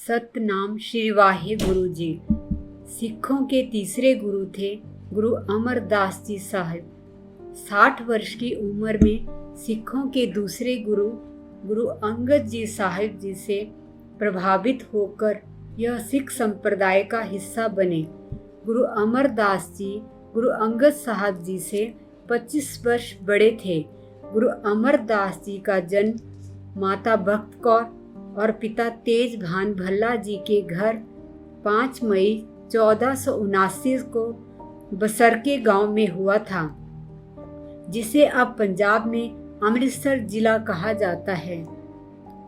सतनाम श्री वाहे गुरु जी। सिखों के तीसरे गुरु थे गुरु अमरदास जी साहिब। 60 वर्ष की उम्र में सिखों के दूसरे गुरु गुरु अंगद जी साहिब जी से प्रभावित होकर यह सिख संप्रदाय का हिस्सा बने। गुरु अमरदास जी गुरु अंगद साहब जी से 25 वर्ष बड़े थे। गुरु अमरदास जी का जन्म माता भक्त कौर और पिता तेज भान भल्ला जी के घर 5 मई 1479 को बसरके गांव में हुआ था, जिसे अब पंजाब में अमृतसर जिला कहा जाता है।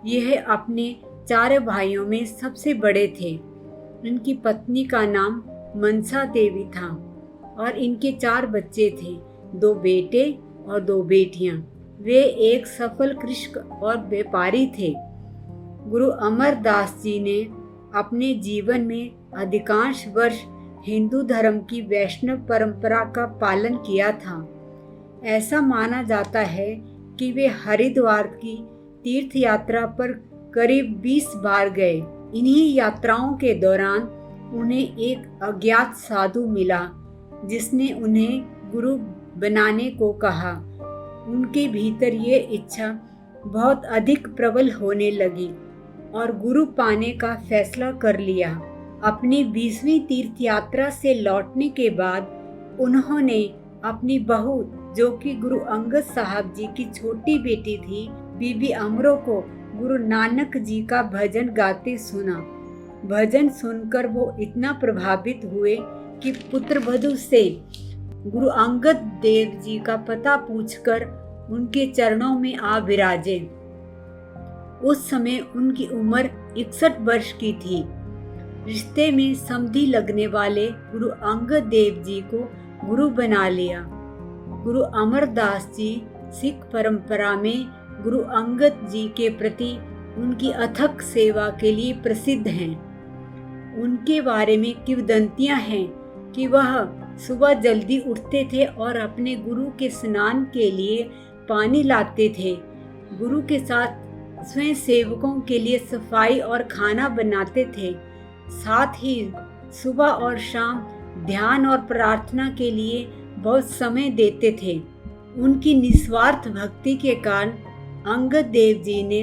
यह अपने 4 भाइयों में सबसे बड़े थे। इनकी पत्नी का नाम मनसा देवी था और इनके 4 बच्चे थे, 2 बेटे और 2 बेटियां। वे एक सफल कृषक और व्यापारी थे। गुरु अमरदास जी ने अपने जीवन में अधिकांश वर्ष हिंदू धर्म की वैष्णव परंपरा का पालन किया था। ऐसा माना जाता है कि वे हरिद्वार की तीर्थ यात्रा पर करीब 20 बार गए। इन्हीं यात्राओं के दौरान उन्हें एक अज्ञात साधु मिला, जिसने उन्हें गुरु बनाने को कहा। उनके भीतर ये इच्छा बहुत अधिक प्रबल होने लगी और गुरु पाने का फैसला कर लिया। अपनी 20वीं तीर्थ यात्रा से लौटने के बाद उन्होंने अपनी बहू, जो कि गुरु अंगद साहब जी की छोटी बेटी थी, बीबी अमरो को गुरु नानक जी का भजन गाते सुना। भजन सुनकर वो इतना प्रभावित हुए कि पुत्रवधू से गुरु अंगद देव जी का पता पूछकर उनके चरणों में आ विराजे। उस समय उनकी उम्र 61 वर्ष की थी। रिश्ते में समधि लगने वाले गुरु अंगद देव जी को गुरु बना लिया। गुरु अमरदास जी सिख परंपरा में गुरु अंगद जी के प्रति उनकी अथक सेवा के लिए प्रसिद्ध हैं। उनके बारे में किंवदंतियां हैं कि वह सुबह जल्दी उठते थे और अपने गुरु के स्नान के लिए पानी लाते थे। गुरु के साथ स्वयं सेवकों के लिए सफाई और खाना बनाते थे। साथ ही सुबह और शाम ध्यान और प्रार्थना के लिए बहुत समय देते थे। उनकी निस्वार्थ भक्ति के कारण अंगद देव जी ने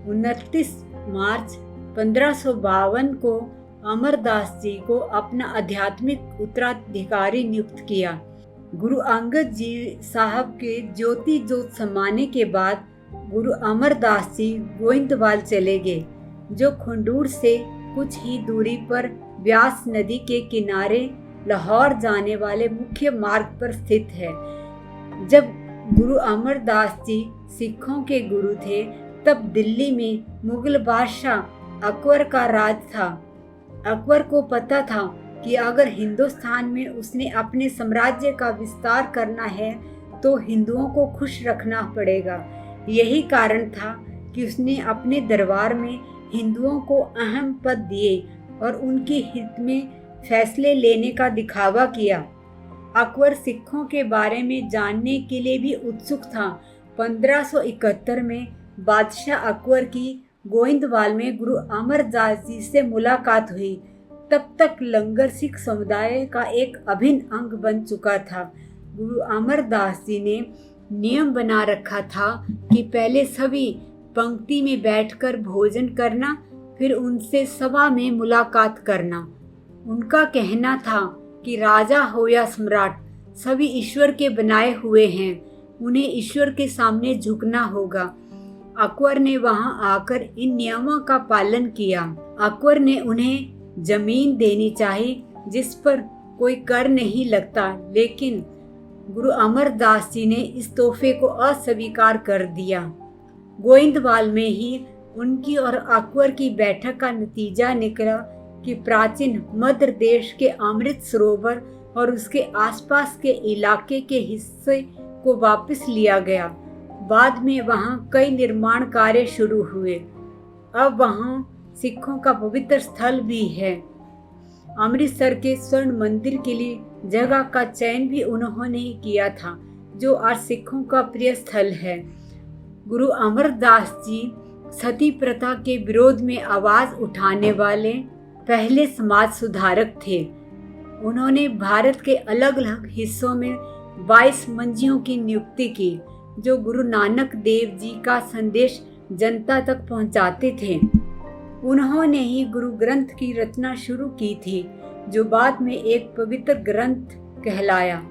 29 मार्च 1552 को अमरदास जी को अपना आध्यात्मिक उत्तराधिकारी नियुक्त किया। गुरु अंगद जी साहब के ज्योति जोत समाने के बाद गुरु अमरदास जी गोइंदवाल चले गए, जो खंडूर से कुछ ही दूरी पर ब्यास नदी के किनारे लाहौर जाने वाले मुख्य मार्ग पर स्थित है। जब गुरु अमरदास जी सिखों के गुरु थे, तब दिल्ली में मुगल बादशाह अकबर का राज था। अकबर को पता था कि अगर हिंदुस्तान में उसने अपने साम्राज्य का विस्तार करना है तो हिंदुओं को खुश रखना पड़ेगा। यही कारण था कि उसने अपने दरबार में हिंदुओं को अहम पद दिए और उनके हित में फैसले लेने का दिखावा किया। अकबर सिखों के बारे में जानने के लिए भी उत्सुक था। 1571 में बादशाह अकबर की गोइंदवाल में गुरु अमरदास जी से मुलाकात हुई। तब तक लंगर सिख समुदाय का एक अभिन्न अंग बन चुका था। गुरु अमरदास जी ने नियम बना रखा था कि पहले सभी पंक्ति में बैठकर भोजन करना, फिर उनसे सभा में मुलाकात करना। उनका कहना था कि राजा हो या सम्राट, सभी ईश्वर के बनाए हुए हैं, उन्हें ईश्वर के सामने झुकना होगा। अकबर ने वहां आकर इन नियमों का पालन किया। अकबर ने उन्हें जमीन देनी चाहिए जिस पर कोई कर नहीं लगता, लेकिन गुरु अमरदास जी ने इस तोहफे को अस्वीकार कर दिया। गोइंदवाल में ही उनकी और अकबर की बैठक का नतीजा निकला कि प्राचीन मध्य देश के अमृत सरोवर और उसके आसपास के इलाके के हिस्से को वापस लिया गया। बाद में वहां कई निर्माण कार्य शुरू हुए। अब वहां सिखों का पवित्र स्थल भी है। अमृतसर के स्वर्ण मंदिर के लिए जगह का चयन भी उन्होंने ही किया था, जो आज सिखों का प्रिय स्थल है। गुरु अमरदास जी सती प्रथा के विरोध में आवाज उठाने वाले पहले समाज सुधारक थे। उन्होंने भारत के अलग अलग हिस्सों में 22 मंजियों की नियुक्ति की, जो गुरु नानक देव जी का संदेश जनता तक पहुंचाते थे। उन्होंने ही गुरु ग्रंथ की रचना शुरू की थी, जो बाद में एक पवित्र ग्रंथ कहलाया।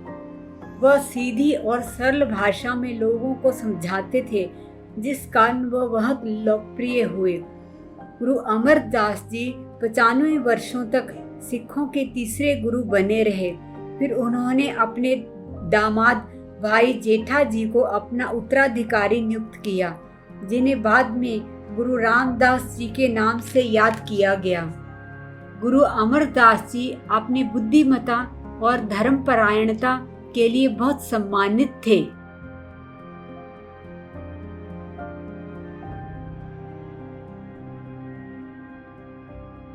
वह सीधी और सरल भाषा में लोगों को समझाते थे, जिस कारण वह बहुत लोकप्रिय हुए। गुरु अमरदास जी 95 वर्षों तक सिखों के तीसरे गुरु बने रहे। फिर उन्होंने अपने दामाद भाई जेठा जी को अपना उत्तराधिकारी नियुक्त किया, जिन्हें बाद में गुरु रामदास जी के नाम से याद किया गया। गुरु अमरदास जी अपनी बुद्धिमत्ता और धर्मपरायणता के लिए बहुत सम्मानित थे।